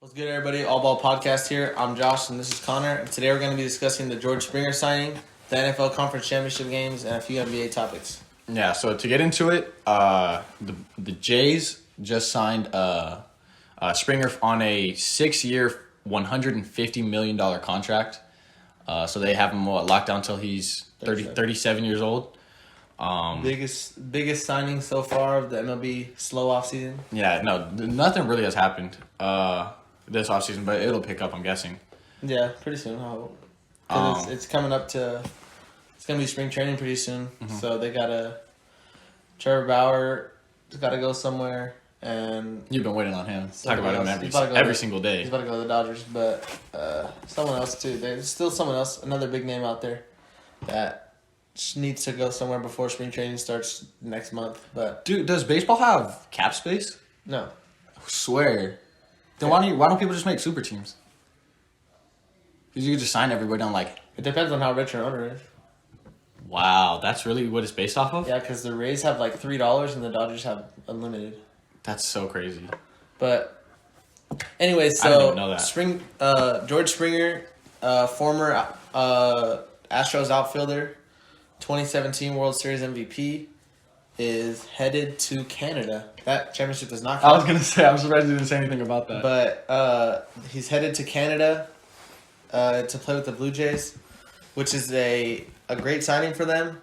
What's good, everybody? All Ball Podcast here. I'm Josh, and this is Connor. And today we're going to be discussing the George Springer signing, the NFL Conference Championship games, and a few NBA topics. Yeah, so to get into it, the Jays just signed Springer on a 6-year, $150 million contract. So they have him locked down until he's 37 years old. Biggest signing so far of the MLB slow offseason. Yeah, no, nothing really has happened this offseason, but it'll pick up, I'm guessing. Yeah, pretty soon, I hope. 'Cause it's coming up to... It's going to be spring training pretty soon. Mm-hmm. So they got to... Trevor Bauer has got to go somewhere. And you've been waiting on him. Talk about him every single day. He's about to go to the Dodgers, but someone else too. There's still someone else, another big name out there that needs to go somewhere before spring training starts next month. But dude, does baseball have cap space? No. I swear. Then why don't people just make super teams? Because you could just sign everybody on like. It depends on how rich your owner is. Wow, that's really what it's based off of? Yeah, because the Rays have like $3 and the Dodgers have unlimited. That's so crazy. But anyway, so I didn't even know that. George Springer, former Astros outfielder, 2017 World Series MVP, is headed to Canada. That championship is not count. I was going to say, I'm surprised you didn't say anything about that. But he's headed to Canada to play with the Blue Jays, which is a great signing for them,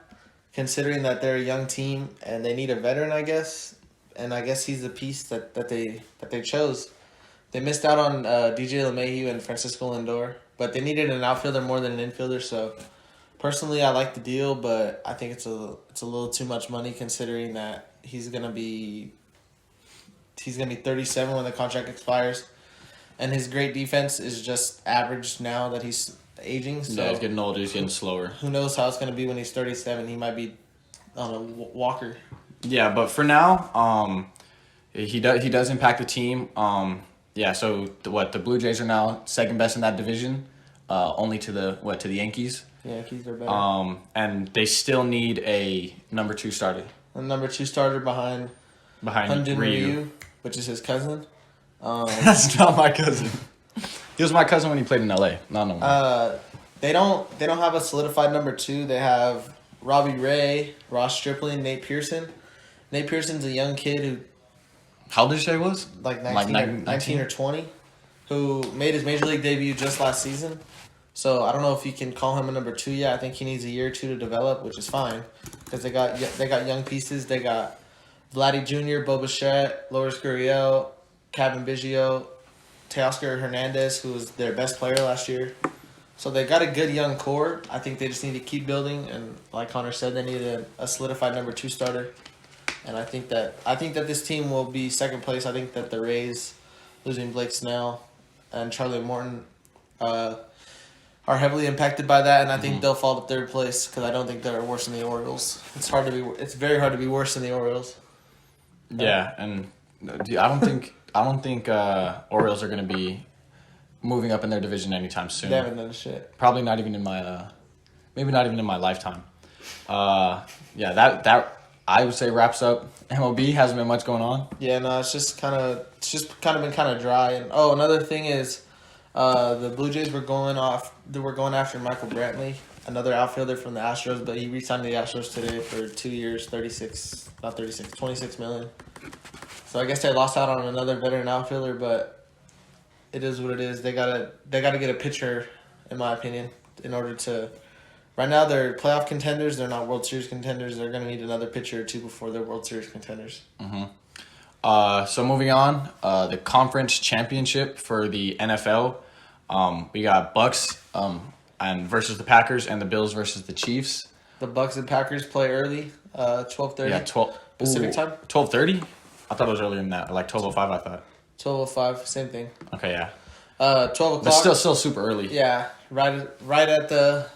considering that they're a young team and they need a veteran, I guess. And I guess he's the piece that they chose. They missed out on DJ LeMahieu and Francisco Lindor, but they needed an outfielder more than an infielder. So personally, I like the deal, but I think it's a little too much money considering that he's gonna be 37 when the contract expires, and his great defense is just average now that he's aging. So yeah, he's getting older. He's getting slower. Who knows how it's gonna be when he's 37? He might be on a walker. Yeah, but for now, he does impact the team. Yeah, so the Blue Jays are now second best in that division, only to the Yankees. Yankees are better. And they still need a number 2 starter. A number 2 starter behind Hyun-Jin Ryu, which is his cousin. That's not my cousin. He was my cousin when he played in LA. Not no more. They don't have a solidified number 2. They have Robbie Ray, Ross Stripling, Nate Pearson. Nate Pearson's a young kid who... How old did you say he was? Like 19 or 20. Who made his Major League debut just last season. So I don't know if you can call him a number 2 yet. I think he needs a year or 2 to develop, which is fine. Because they got young pieces. They got Vladdy Jr., Bo Bichette, Lourdes Gurriel, Kevin Biggio, Teoscar Hernandez, who was their best player last year. So they got a good young core. I think they just need to keep building. And like Connor said, they need a solidified number 2 starter. And I think that this team will be second place. I think that the Rays, losing Blake Snell and Charlie Morton, are heavily impacted by that. And I think they'll fall to third place because I don't think they're worse than the Orioles. It's very hard to be worse than the Orioles. Yeah, and I don't think Orioles are going to be moving up in their division anytime soon. They haven't done shit. Probably not even in my, maybe not even in my lifetime. Yeah, that I would say wraps up MLB. Hasn't been much going on. Yeah, no, it's just kind of been kind of dry. And another thing is, the Blue Jays were going after Michael Brantley, another outfielder from the Astros, but he re-signed the Astros today for 2 years, 26 million. So I guess they lost out on another veteran outfielder, but it is what it is. They gotta get a pitcher, in my opinion, in order to. Right now, they're playoff contenders. They're not World Series contenders. They're going to need another pitcher or 2 before they're World Series contenders. Mm-hmm. So moving on, the conference championship for the NFL. We got Bucks and versus the Packers, and the Bills versus the Chiefs. The Bucks and Packers play early, 12:30. Yeah, 12 Pacific time. 12:30. I thought it was earlier than that, like 12:05. I thought. 12:05, same thing. Okay, yeah. 12 o'clock. But still super early. Yeah, right at the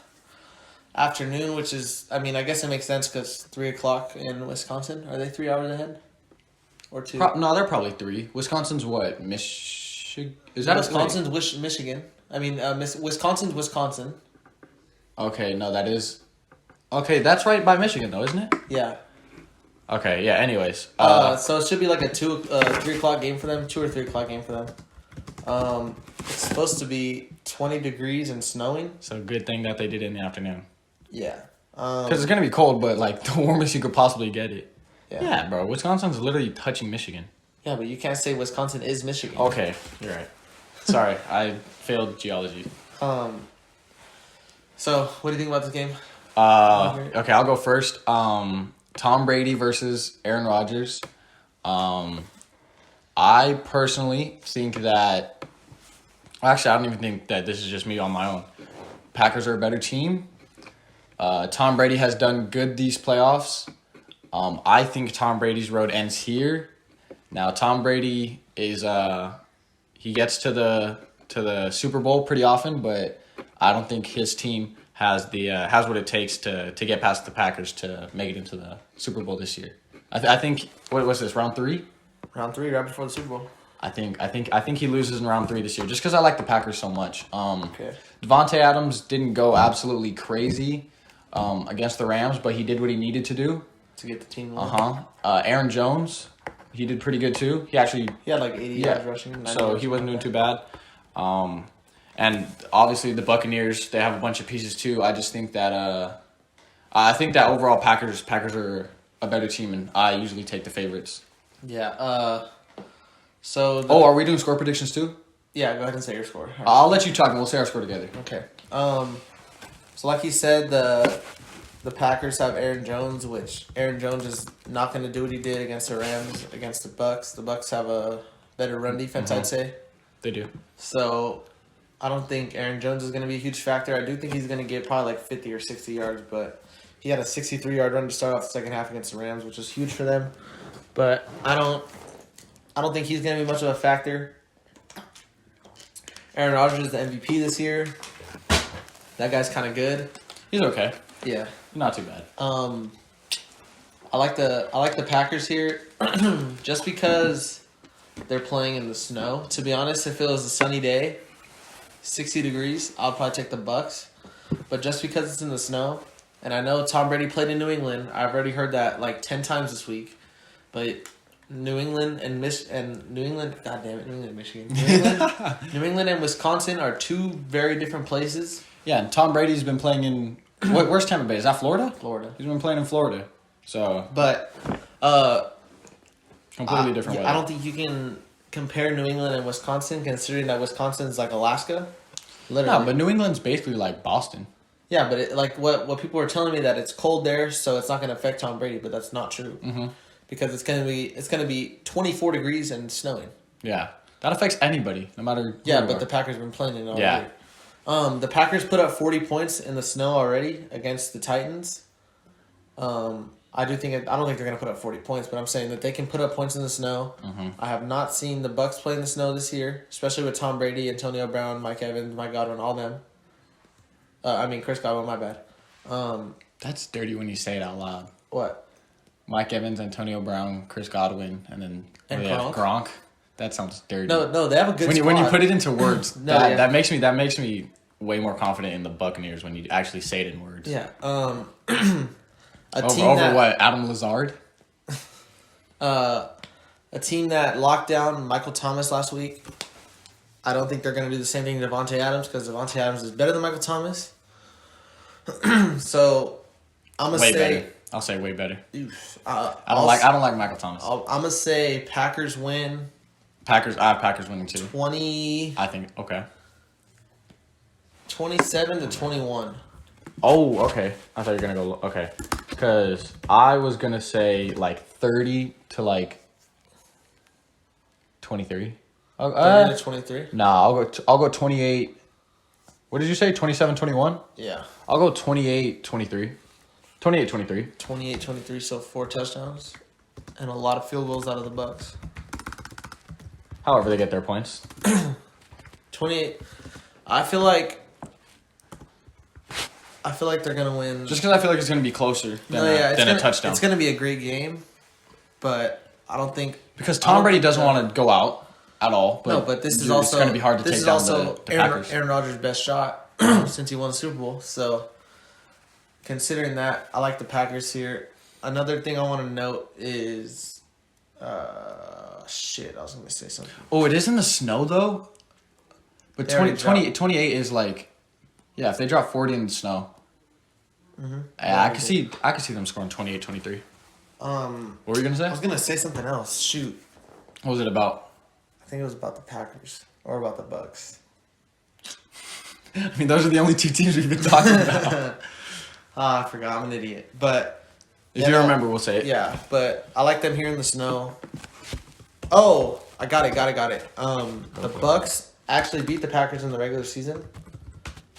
afternoon, which is, I mean, I guess it makes sense because 3 o'clock in Wisconsin. Are they 3 hours ahead? Or 2? No, they're probably 3. Wisconsin's what? Michigan? Is that Wisconsin's Michigan? I mean, Wisconsin's Wisconsin. Okay, no, that is... Okay, that's right by Michigan, though, isn't it? Yeah. Okay, yeah, anyways. So it should be like a 3 o'clock game for them, 2 or 3 o'clock game for them. It's supposed to be 20 degrees and snowing. So good thing that they did it in the afternoon. Yeah. Because it's gonna be cold, but like the warmest you could possibly get it. Yeah. Yeah, bro. Wisconsin's literally touching Michigan. Yeah, but you can't say Wisconsin is Michigan. Okay, you're right. Sorry, I failed geology. So, what do you think about this game? Okay, I'll go first. Tom Brady versus Aaron Rodgers. I personally think that. Actually, I don't even think that this is just me on my own. Packers are a better team. Tom Brady has done good these playoffs. I think Tom Brady's road ends here. Now, Tom Brady is he gets to the Super Bowl pretty often, but I don't think his team has has what it takes to get past the Packers to make it into the Super Bowl this year. I think what was this, round 3? Round 3, right before the Super Bowl. I think he loses in round 3 this year just because I like the Packers so much. Okay. Devontae Adams didn't go absolutely crazy against the Rams, but he did what he needed to do. To get the team. Aaron Jones, he did pretty good too. He had like 80 yards rushing. So he wasn't doing too bad. And obviously the Buccaneers, they have a bunch of pieces too. I just think that I think that overall Packers are a better team, and I usually take the favorites. Yeah. So. Are we doing score predictions too? Yeah, go ahead and say your score. I'll let you talk, and we'll say our score together. Okay. So like you said, the Packers have Aaron Jones, which Aaron Jones is not going to do what he did against the Rams, against the Bucks. The Bucks have a better run defense, I'd say. They do. So I don't think Aaron Jones is going to be a huge factor. I do think he's going to get probably like 50 or 60 yards, but he had a 63-yard run to start off the second half against the Rams, which was huge for them. But I don't think he's going to be much of a factor. Aaron Rodgers is the MVP this year. That guy's kind of good. He's okay. Yeah. Not too bad. I like the Packers here just because they're playing in the snow. To be honest, if it was a sunny day, 60 degrees, I'll probably take the Bucks. But just because it's in the snow, and I know Tom Brady played in New England, I've already heard that like 10 times this week. But New England and New England and Michigan. New England and Wisconsin are two very different places. Yeah, and Tom Brady's been playing in where's Tampa Bay? Is that Florida? Florida. He's been playing in Florida. So But completely different weather. I don't think you can compare New England and Wisconsin, considering that Wisconsin's like Alaska. Literally. No, but New England's basically like Boston. Yeah, but like what people were telling me that it's cold there, so it's not going to affect Tom Brady, but that's not true. Mm-hmm. Because it's gonna be 24 degrees and snowing. Yeah, that affects anybody, no matter. Who Yeah, you but are. the Packers have been playing it all Yeah. year. The Packers put up 40 points in the snow already against the Titans. I don't think they're gonna put up 40 points, but I'm saying that they can put up points in the snow. Mm-hmm. I have not seen the Bucks play in the snow this year, especially with Tom Brady, Antonio Brown, Mike Evans, Mike Godwin, all them. Chris Godwin, my bad. That's dirty when you say it out loud. What? Mike Evans, Antonio Brown, Chris Godwin, and then Gronk. That sounds dirty. No, they have a good when squad. you put it into words, No, yeah. that makes me way more confident in the Buccaneers when you actually say it in words. Yeah. Over what? Adam Lazard? A team that locked down Michael Thomas last week. I don't think they're going to do the same thing to Devontae Adams because Devontae Adams is better than Michael Thomas. So I'm gonna Way say better. I'll say way better. I I don't like Michael Thomas. I'm gonna say Packers win. Packers. I have Packers winning too. 20. I think okay. 27-21. Oh, okay. I thought you were gonna go okay, because I was gonna say like 30 to like 23. 30-23. Nah, I'll go 28. What did you say? 27-21? Yeah. I'll go 28-23. 28-23. 28-23. So 4 touchdowns and a lot of field goals out of the Bucks. However, they get their points. 28. I feel like they're gonna win. Just because I feel like it's gonna be closer than a touchdown. It's gonna be a great game, but I don't think because Tom Brady doesn't want to go out at all. But this is also it's gonna be hard to take down the Packers. Aaron Rodgers' best shot since he won the Super Bowl. So considering that, I like the Packers here. Another thing I want to note is Shit, I was gonna say something. Oh, it is in the snow though. But They already 28 is like, yeah. If they drop 40 in the snow, yeah, I could see them scoring 28, 23. What were you gonna say? I was gonna say something else. Shoot, What was it about? I think it was about the Packers or about the Bucks. I mean, those are the only two teams we've been talking about. I forgot. I'm an idiot. But If yeah, you no, remember, we'll say it. Yeah, but I like them here in the snow. Oh, I got it. The Bucks actually beat the Packers in the regular season.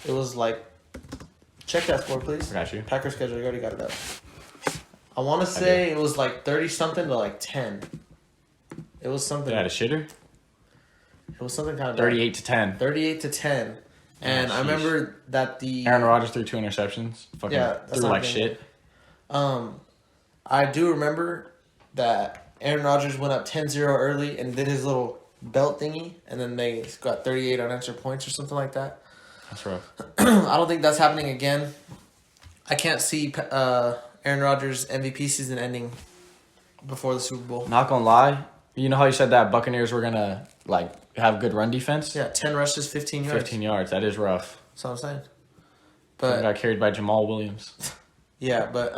It was like, check that score, please. I got you. Packers schedule. You already got it up. I want to say it was like 30 something to like 10. It was something. They had a shitter. It was something kind of 38 to 10. 38 to 10. And I sheesh. remember that the Aaron Rodgers threw 2 interceptions. Fucking Yeah, that's threw not like good. shit. I do remember that Aaron Rodgers went up 10-0 early and did his little belt thingy, and then they got 38 unanswered points or something like that. That's rough. I don't think that's happening again. I can't see Aaron Rodgers' MVP season ending before the Super Bowl. Not gonna lie, you know how you said that Buccaneers were gonna like have good run defense? Yeah, 10 rushes, 15 yards. 15 yards. That is rough. That's what I'm saying. But But got carried by Jamal Williams. yeah, but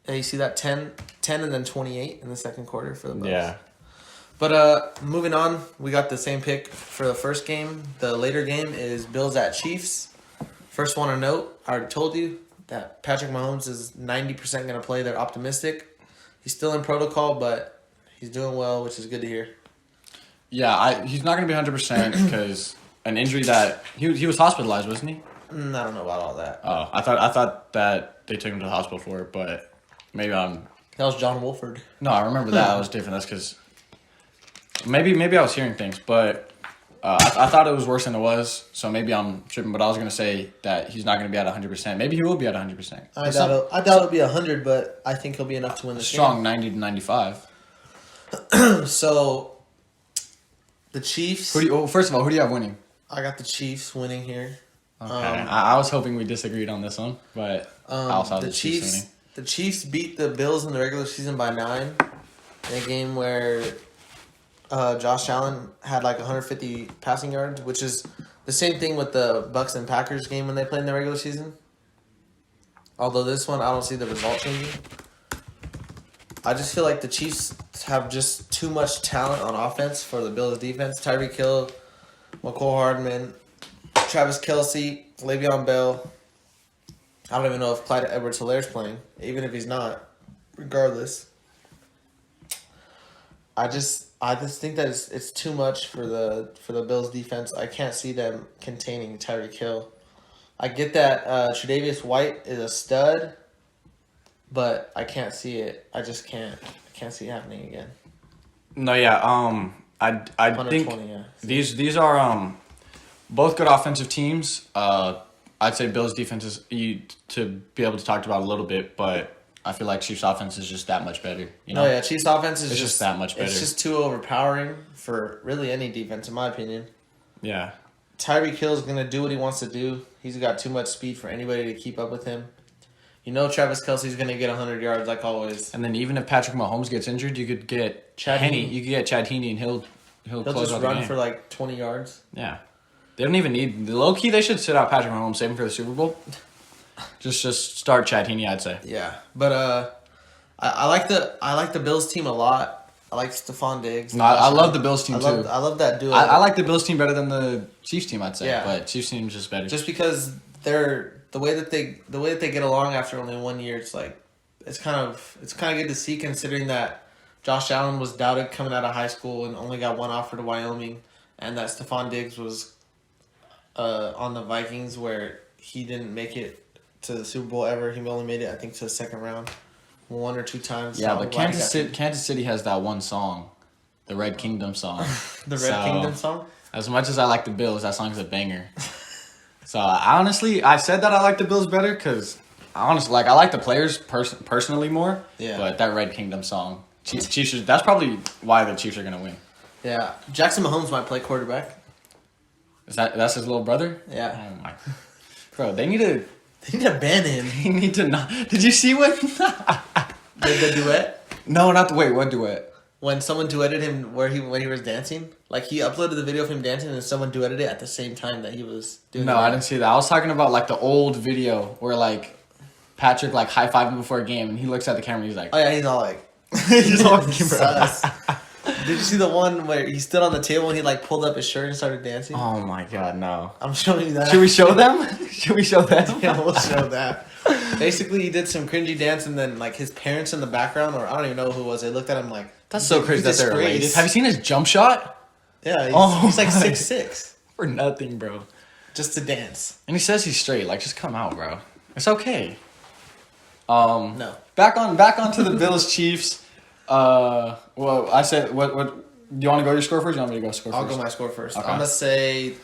yeah, you see that 10 and then 28 in the second quarter for the Bucks. Yeah. But moving on, we got the same pick for the first game. The later game is Bills at Chiefs. First one to note, I already told you that Patrick Mahomes is 90% going to play. They're optimistic. He's still in protocol, but he's doing well, which is good to hear. Yeah, he's not gonna be 100% because an injury that he was hospitalized, wasn't he? I don't know about all that. Oh, I thought that they took him to the hospital for it, but maybe I'm. That was John Wolford. No, I remember that. was different. That's because maybe I was hearing things, but I thought it was worse than it was. So maybe I'm tripping. But I was gonna say that he's not gonna be at 100%. Maybe he will be at 100%. I doubt it'll be 100, but I think he'll be enough to win this Strong 90 to 95. game. So, the Chiefs. First of all, who do you have winning? I got the Chiefs winning here. Okay, I was hoping we disagreed on this one, but I also have the Chiefs. The Chiefs beat the Bills in the regular season by 9 in a game where Josh Allen had like 150 passing yards, which is the same thing with the Bucks and Packers game when they played in the regular season. Although this one, I don't see the result changing. I just feel like the Chiefs have just too much talent on offense for the Bills' defense. Tyreek Hill, McCole Hardman, Travis Kelce, Le'Veon Bell. I don't even know if Clyde Edwards-Hilaire's playing, even if he's not. Regardless, I just think that it's too much for the Bills' defense. I can't see them containing Tyreek Hill. I get that Tre'Davious White is a stud, but I can't see it. I just can't. I can't see it happening again. No, yeah. I think 120, yeah. these are both good offensive teams. I'd say Bills' defense is to be able to talk about a little bit, but I feel like Chiefs' offense is just that much better. You know? No, yeah, Chiefs' offense is It's just that much better. It's just too overpowering for really any defense, in my opinion. Yeah. Tyreek Hill's gonna do what he wants to do. He's got too much speed for anybody to keep up with him. You know Travis Kelce's gonna get 100 yards like always. And then even if Patrick Mahomes gets injured, you could get Chad Henne. Henne. You could get Chad Henne, and he'll He'll close just out the run game. for like 20 yards. Yeah. They don't even need low key. They should sit out Patrick Mahomes, save him for the Super Bowl. Just start Chad Henne, I'd say. Yeah, but I like the Bills team a lot. I like Stephon Diggs. No, I love the Bills team too. I love that duo. I like the Bills team better than the Chiefs team, I'd say. Yeah. But Chiefs team is just better. just because they're the way that they get along after only 1 year. It's like it's kind of good to see, considering that Josh Allen was doubted coming out of high school and only got one offer to Wyoming, and that Stephon Diggs was on the Vikings where he didn't make it to the Super Bowl ever. He only made it, I think, to the second round 1 or 2 times. Yeah, So but I'm glad he Kansas City has that one song, the Red Kingdom song. the Red Kingdom song. As much as I like the Bills, that song's a banger. So honestly, I said that I like the Bills better because I like the players personally more. Yeah. But that Red Kingdom song, Chiefs. That's probably why the Chiefs are gonna win. Yeah, Jackson Mahomes might play quarterback. That's his little brother? Yeah. Oh my. Bro, they need to. They need to ban him. They need to not. Did you see what? The duet. No, not the wait. What duet? when someone duetted him when he was dancing? Like he uploaded the video of him dancing and someone duetted it at the same time that he was doing No, it. I didn't see that. I was talking about like the old video where like Patrick like high fived him before a game and he looks at the camera and he's like, Oh yeah, he's all like he's all sus. Did you see the one where he stood on the table and he like pulled up his shirt and started dancing? oh my god, no. I'm showing you that. Should we show them? Should we show them? Yeah, we'll show that. Basically, he did some cringy dance, and then like his parents in the background, or I don't even know who it was. They looked at him like, That's so crazy that they're disgrace. related. Have you seen his jump shot? Yeah, Oh he's like my. 6'6", For nothing, bro. just to dance. And he says he's straight. Like, just come out, bro. It's okay. No, Back onto the Bills Chiefs. Well, I said what do you want to go your score first? Or you want me to go score I'll first? go my score first. Okay. I'm gonna say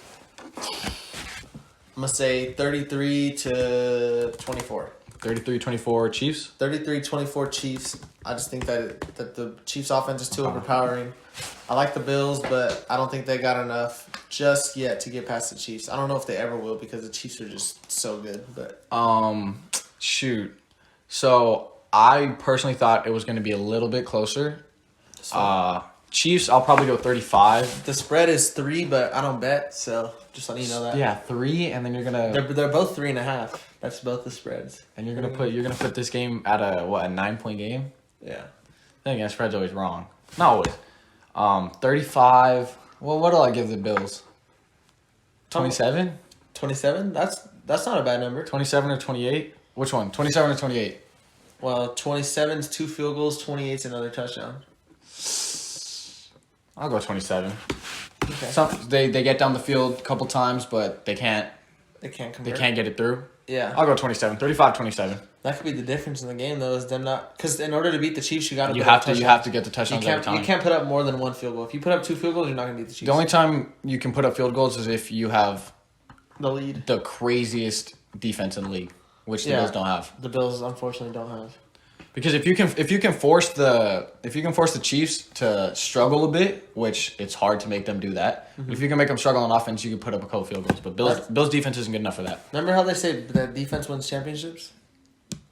33-24. 33-24 Chiefs. 33-24 Chiefs. I just think that the Chiefs offense is too overpowering. I like the Bills, but I don't think they got enough just yet to get past the Chiefs. I don't know if they ever will because the Chiefs are just so good. But Shoot. So I personally thought it was going to be a little bit closer. Chiefs, I'll probably go 35. the spread is 3, but I don't bet. So just letting you know that. Yeah, 3, and then you're gonna They're both 3.5. That's both the spreads. and you're gonna put this game at a 9-point game. Yeah. I think that spread's always wrong. Not always. 35. Well, what do I give the Bills? 27? 27. That's not a bad number. 27 or 28? Which one? 27 or 28? Well, 27's 2 field goals. 28's another touchdown. I'll go 27. Okay. They get down the field a couple times, but they can't They can't convert. get it through. Yeah. I'll go 27. 35-27. That could be the difference in the game, though, is them not because in order to beat the Chiefs, you got You have to get the You touchdowns every time. can't put up more than 1 field goal. If you put up 2 field goals, you're not gonna beat the Chiefs. The only time you can put up field goals is if you have the lead. the craziest defense in the league, which the Bills don't have. The Bills unfortunately don't have. Because if you can force the Chiefs to struggle a bit, which it's hard to make them do that. If you can make them struggle on offense, you can put up a couple field goals. But Bills defense isn't good enough for that. Remember how they say that defense wins championships?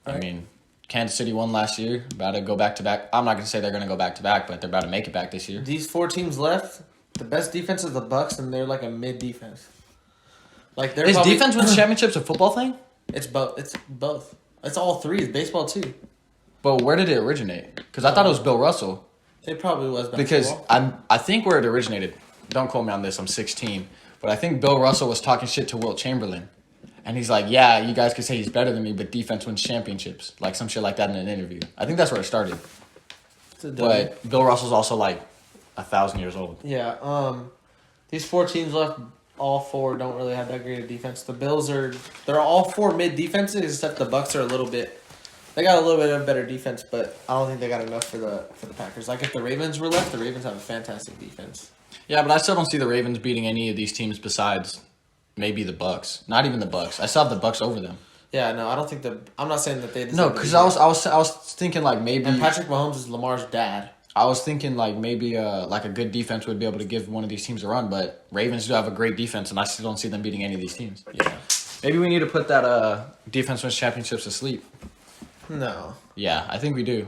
I mean, Kansas City won last year. About to go back to back. I'm not gonna say they're gonna go back to back, but they're about to make it back this year. These 4 teams left. The best defense is the Bucks, and they're like a mid defense. Like they're Is probably, defense wins championships a football thing? It's both. It's both. It's all 3. It's baseball too. But where did it originate? Because I thought it was Bill Russell. It probably was basketball. Because I think where it originated, don't quote me on this, I'm 16, but I think Bill Russell was talking shit to Wilt Chamberlain. And he's like, yeah, you guys could say he's better than me, but defense wins championships. Like some shit like that in an interview. I think that's where it started. It's a W. But Bill Russell's also like 1,000 years old. Yeah. These 4 teams left. All 4 don't really have that great a defense. The Bills they're all 4 mid defenses, except the Bucks are a little bit. They got a little bit of better defense, but I don't think they got enough for the Packers. Like if the Ravens were left, the Ravens have a fantastic defense. Yeah, but I still don't see the Ravens beating any of these teams besides maybe the Bucks. Not even the Bucks. I still have the Bucks over them. Yeah, no, I don't think I'm not saying that they. No, because I was thinking like maybe. And Patrick Mahomes is Lamar's dad. I was thinking like maybe like a good defense would be able to give one of these teams a run, but Ravens do have a great defense, and I still don't see them beating any of these teams. Yeah. Maybe we need to put that defense wins championships to sleep. No. Yeah, I think we do.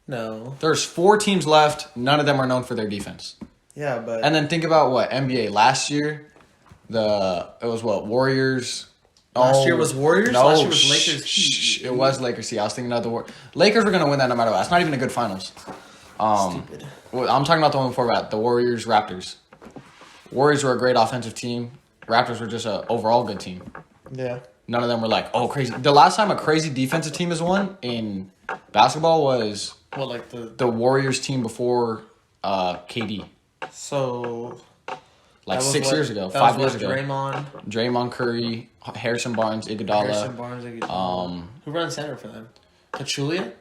No. There's 4 teams left. None of them are known for their defense. Yeah, but. And then think about what NBA last year. It was what Warriors. Last year was Warriors? No, Last year was Lakers Heat. It was Lakers Heat. I was thinking of the Lakers were gonna win that no matter what. It's not even a good finals. Stupid. I'm talking about the one before that. The Warriors Raptors. Warriors were a great offensive team. Raptors were just an overall good team. Yeah. None of them were like, oh, crazy. The last time a crazy defensive team has won in basketball was Well, like the Warriors team before KD. So. Like that was 6 what- years ago, that 5 was years what, ago. Draymond. Draymond Curry, Harrison Barnes, Iguodala. Harrison Barnes. Who ran center for them? Pachulia?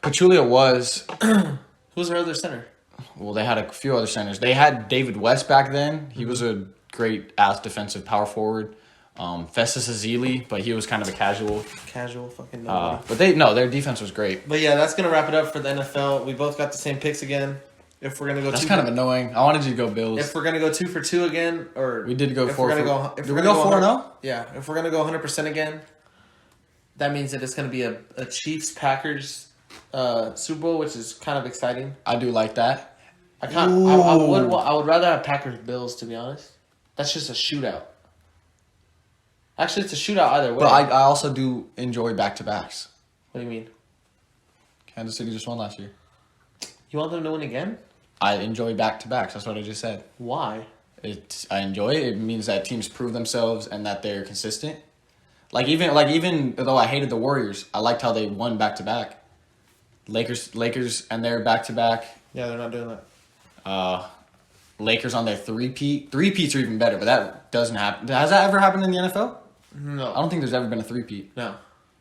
Pachulia was, Who's their other center? well, they had a few other centers. They had David West back then. He was a great ass defensive power forward. Festus Ezeli, but he was kind of a casual. Casual fucking nobody. But their defense was great. But yeah, that's gonna wrap it up for the NFL. We both got the same picks again. If we're gonna go, That's two kind of annoying. I wanted you to go Bills. If we're gonna go 2 for 2 again, or We did go if 4 we're gonna for- go, if Did we're we gonna go 4-0? Yeah, if we're gonna go 100% again, that means that it's gonna be a Chiefs Packers Super Bowl, which is kind of exciting. I do like that. I would rather have Packers Bills, to be honest. That's just a shootout. Actually, it's a shootout either way. But I also do enjoy back-to-backs. What do you mean? Kansas City just won last year. You want them to win again? I enjoy back-to-backs. That's what I just said. Why? I enjoy it. It means that teams prove themselves and that they're consistent. Even though I hated the Warriors, I liked how they won back-to-back. Lakers and their back-to-back. Yeah, they're not doing that. Lakers on their three-peat. Three-peats are even better, but that doesn't happen. Has that ever happened in the NFL? No. I don't think there's ever been a three-peat. No.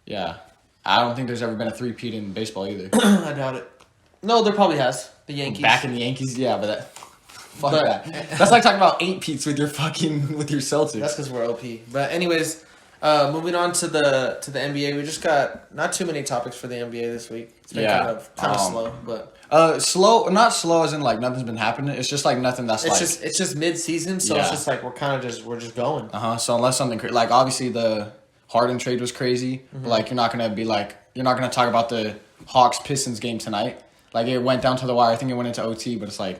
Yeah. I don't think there's ever been a three-peat in baseball either. I doubt it. No, there probably has. The Yankees. Back in the Yankees, yeah, but that... Fuck But- that. That's like talking about 8-peats with your Celtics. That's because we're OP. But anyways, moving on to the NBA, we just got not too many topics for the NBA this week. It's been Yeah. kind of slow, but Slow, not slow as in like nothing's been happening. It's just like nothing that's it's just mid season, so it's Yeah. just like we're just going. So unless something like obviously the Harden trade was crazy, but like you're not gonna talk about the Hawks Pistons game tonight. Like it went down to the wire. I think it went into OT, but it's like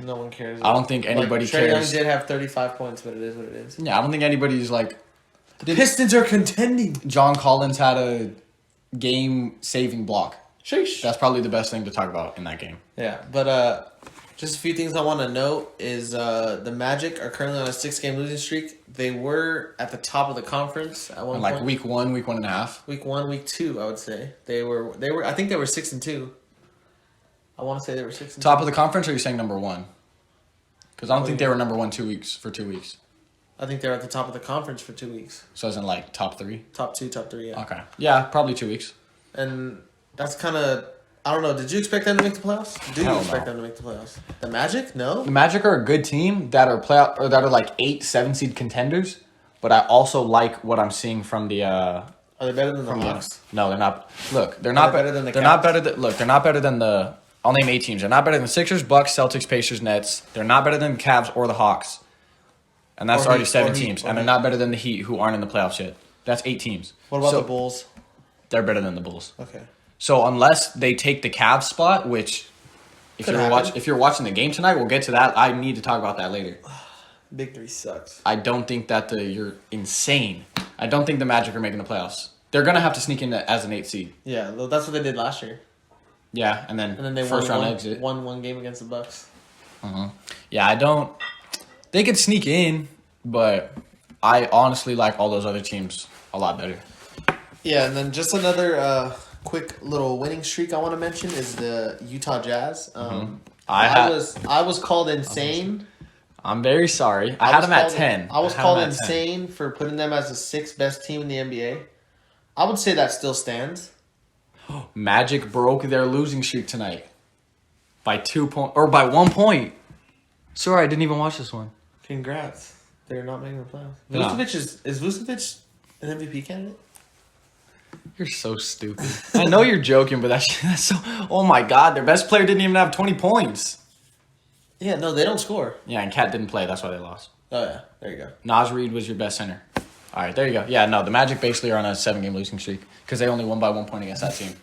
No one cares. I don't think anybody Trae Young cares. did have 35 points, but it is what it is. Yeah, I don't think anybody's like The Pistons are contending. John Collins had a game-saving block. Sheesh. That's probably the best thing to talk about in that game. Yeah, but just a few things I want to note is the Magic are currently on a 6-game losing streak. They were at the top of the conference at one And point. like week 1 and a half. Week 1, week 2, I would say they were. I think they were 6-2. I want to say they were 6-2. Top of the conference, or are you saying number 1? Because I don't think they were number 1 2 weeks. I think they were at the top of the conference for 2 weeks. So as in like top 3? Top 2, top 3, yeah. Okay. Yeah, probably 2 weeks. And that's kind of, I don't know. Did you expect them to make the playoffs? Do you Hell expect no. them to make the playoffs? The Magic? No. The Magic are a good team that are like 8, 7 seed contenders, but I also like what I'm seeing from the Are they better than the from Hawks? no, they're not. Look, they're Are not they better than the They're not Cavs? better than look, they're not better than the I'll name 8 teams. They're not better than the Sixers, Bucks, Celtics, Pacers, Nets. They're not better than the Cavs or the Hawks. And that's Or already Heat, 7 or Heat, teams. or And they're Heat. not better than the Heat who aren't in the playoffs yet. That's 8 teams. What about So, the Bulls? They're better than the Bulls. Okay. So unless they take the Cavs spot, which Could happen. if you're watching the game tonight, we'll get to that. I need to talk about that later. Big 3 sucks. I don't think that you're insane. I don't think the Magic are making the playoffs. They're gonna have to sneak in as an 8 seed. Yeah, well, that's what they did last year. Yeah, and then And then they first won round exit. one game against the Bucks. Yeah, I don't. They could sneak in, but I honestly like all those other teams a lot better. Yeah, and then just another quick little winning streak I want to mention is the Utah Jazz. I was called insane. I'm very sorry. I had them at 10. I was had called them at 10. insane for putting them as the 6th best team in the NBA. I would say that still stands. Magic broke their losing streak tonight by 2 points or by 1 point. Sorry, I didn't even watch this one. Congrats. They're not making the playoffs. No. Vucevic is Vucevic an MVP candidate? You're so stupid. I know you're joking, but that's so. Oh my God, their best player didn't even have 20 points. Yeah, no, they don't score. Yeah, and Cat didn't play. That's why they lost. Oh yeah, there you go. Nas Reed was your best center. All right, there you go. Yeah, no, the Magic basically are on a 7-game losing streak because they only won by 1 point against that team.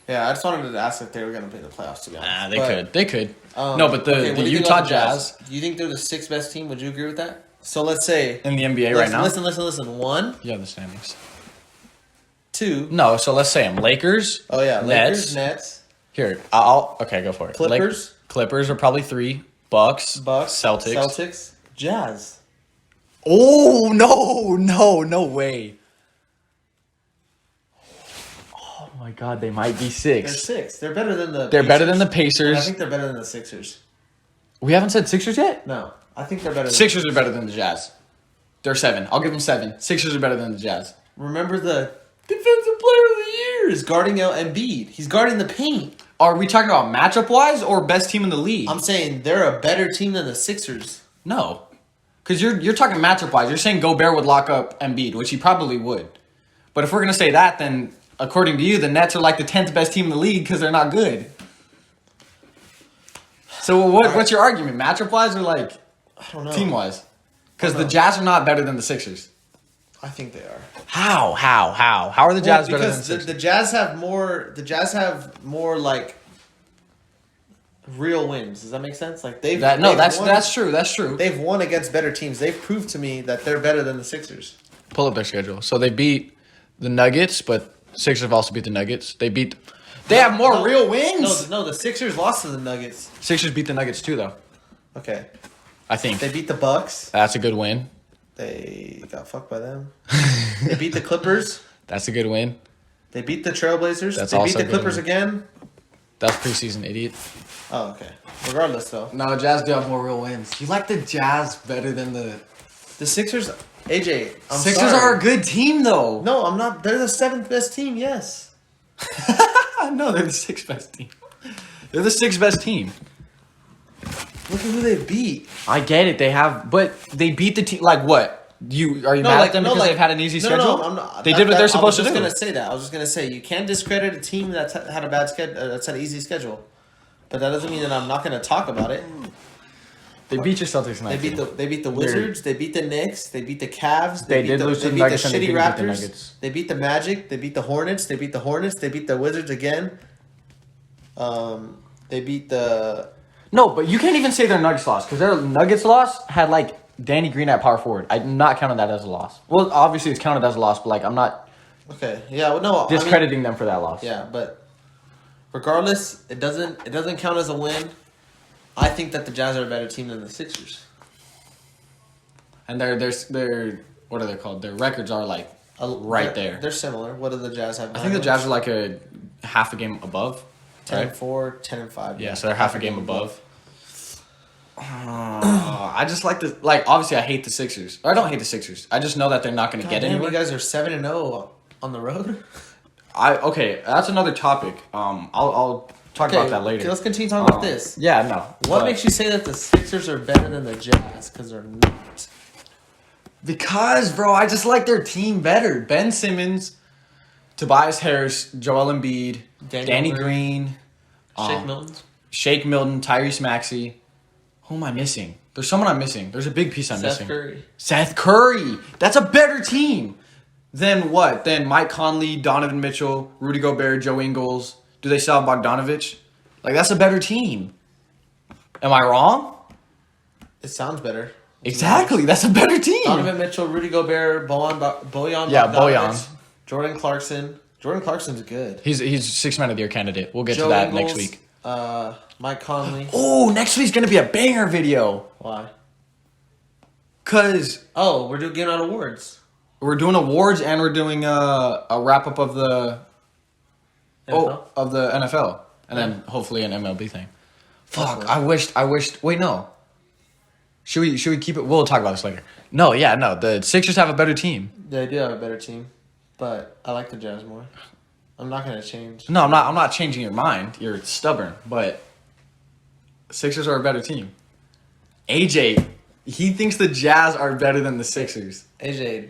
Yeah, I just wanted to ask if they were going to make the playoffs. To be honest, They could. Um, No, but okay, what the do you think Utah about the Jazz Do you think they're the 6th best team? Would you agree with that? So let's say in the NBA right now. Listen. 1, You have the standings. 2. No, so let's say them. Lakers. Oh yeah, Lakers, Nets. Nets, Here, okay, go for it. Clippers. Clippers are probably 3. Bucks. Bucks, Celtics. Jazz. Oh no way. Oh my God, they might be They're 6. 6. They're better than the. They're better than the And Pacers. I think they're better than the Sixers. We haven't said Sixers yet. No, I think they're better. Than Sixers are better than the Jazz. They're 7. I'll give them 7. Sixers are better than the Jazz. Remember the defensive player of the year is guarding out Embiid. He's guarding the paint. Are we talking about matchup wise or best team in the league? I'm saying they're a better team than the Sixers. No, because you're talking matchup wise. You're saying Gobert would lock up Embiid, which he probably would. But if we're gonna say that, then according to you, the Nets are like the 10th best team in the league because they're not good. So what's your argument? Matchup wise or like I don't know. team wise? Because I the don't know. Jazz are not better than the Sixers. I think they are. How are the Jazz better than the Because Sixers? the Jazz have more. The Jazz have more like real wins. Does that make sense? Like they've that's true. That's true. They've won against better teams. They've proved to me that they're better than the Sixers. Pull up their schedule. So they beat the Nuggets, but Sixers have also beat the Nuggets. They have more real wins. No, the Sixers lost to the Nuggets. Sixers beat the Nuggets too, though. Okay. I think They beat the Bucks. that's a good win. They got fucked by them. They beat the Clippers. That's a good win. They beat the Trailblazers. That's they beat also the good. Clippers again. That's preseason, idiot. Oh, okay. Regardless, though, No, Jazz do have more real wins. You like the Jazz better than the the Sixers. AJ, I'm Sixers sorry. are a good team, though. No, I'm not. They're the 7th best team. Yes. No, they're the 6th best team. They're the 6th best team. Look at who they beat. I get it. But they beat the team. Like what? Are you mad at them because they've had an easy schedule? No, I'm not. They did what they're supposed to do. I was just gonna say you can't discredit a team that's had a bad schedule. That's had an easy schedule, but that doesn't mean that I'm not gonna talk about it. They beat your Celtics tonight. They beat the Wizards. They beat the Knicks. They beat the Cavs. They beat did the, lose to they the beat Nuggets the and they shitty didn't beat the Raptors. Nuggets. They beat the Magic. They beat the Hornets. They beat the Hornets. They beat the Wizards again. They beat the. No, but you can't even say their Nuggets loss because their Nuggets loss had like Danny Green at power forward. I'm not counting that as a loss. Well, obviously it's counted as a loss, but like I'm not Okay. Yeah. Well, no. discrediting them for that loss. Yeah, but regardless, it doesn't count as a win. I think that the Jazz are a better team than the Sixers. And their what are they called? Their records are like right there. They're similar. What do the Jazz have? I think the Jazz are like a half a game above. 10-4, 10-5. Yeah, so they're half a game above. I just like the obviously I hate the Sixers. Or I don't hate the Sixers. I just know that they're not going to get Damn, anywhere. you guys are 7-0 on the road. Okay, that's another topic. I'll talk about that later. Okay, let's continue talking about this. Yeah, no. What makes you say that the Sixers are better than the Jazz? Because they're not. Because, bro, I just like their team better. Ben Simmons, Tobias Harris, Joel Embiid, Danny Green, Shake Milton, Tyrese Maxey. Who am I missing? There's someone I'm missing. There's a big piece I'm missing. Seth Curry. That's a better team than what? Than Mike Conley, Donovan Mitchell, Rudy Gobert, Joe Ingles. Do they still have Bogdanovich? Like, that's a better team. Am I wrong? It sounds better. Exactly. That's a better team. Donovan Mitchell, Rudy Gobert, Bojan. Yeah, Bogdanovic, Bojan. Jordan Clarkson. Jordan Clarkson's good. He's 6 Man of the Year candidate. We'll get Joe to that Ingles, next week. Mike Conley. Oh, next week's gonna be a banger video. Why? Cause we're giving out awards. we're doing awards and we're doing a wrap up of the NFL, and then hopefully an MLB thing. Fuck, I wished. Wait, no. Should we keep it? We'll talk about this later. No, yeah, no. The Sixers have a better team. They do have a better team, but I like the Jazz more. I'm not gonna change. No, I'm not changing your mind. You're stubborn, but Sixers are a better team. AJ, he thinks the Jazz are better than the Sixers. AJ.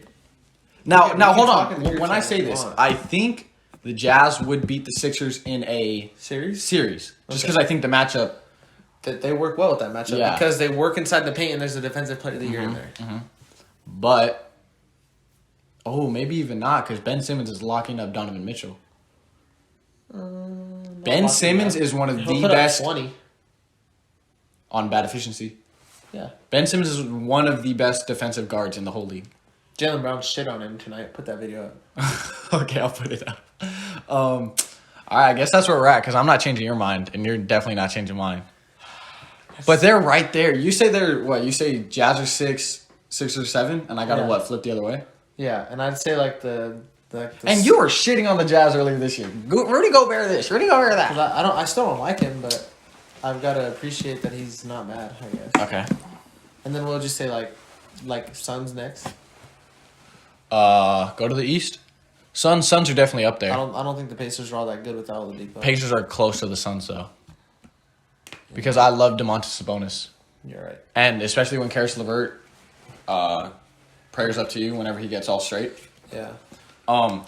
Now hold talk in on. your When I time say if you this, want. I think the Jazz would beat the Sixers in a Series? Just Okay. because I think the matchup. That they work well with that matchup Yeah. because they work inside the paint and there's a defensive player of the year in there. But maybe even not because Ben Simmons is locking up Donovan Mitchell. Ben Simmons is one of He'll the put up best 20. on bad efficiency. Yeah. Ben Simmons is one of the best defensive guards in the whole league. Jalen Brown shit on him tonight. Put that video up. Okay, I'll put it up. All right, I guess that's where we're at because I'm not changing your mind and you're definitely not changing mine. But they're right there. You say they're what? You say Jazz are 6, Sixers 7, and I gotta flip the other way. Yeah, and I'd say like the And you were shitting on the Jazz earlier this year. Rudy Gobert this, Rudy Gobert that. I still don't like him, but I've got to appreciate that he's not mad, I guess. Okay. And then we'll just say like Suns next. Go to the East. Suns are definitely up I there. don't think the Pacers are all that good without Oladipo. Pacers are close to the Suns though. Because I love DeMontis Sabonis. You're right. And especially when Karis LeVert, prayers up to you whenever he gets all straight. Yeah.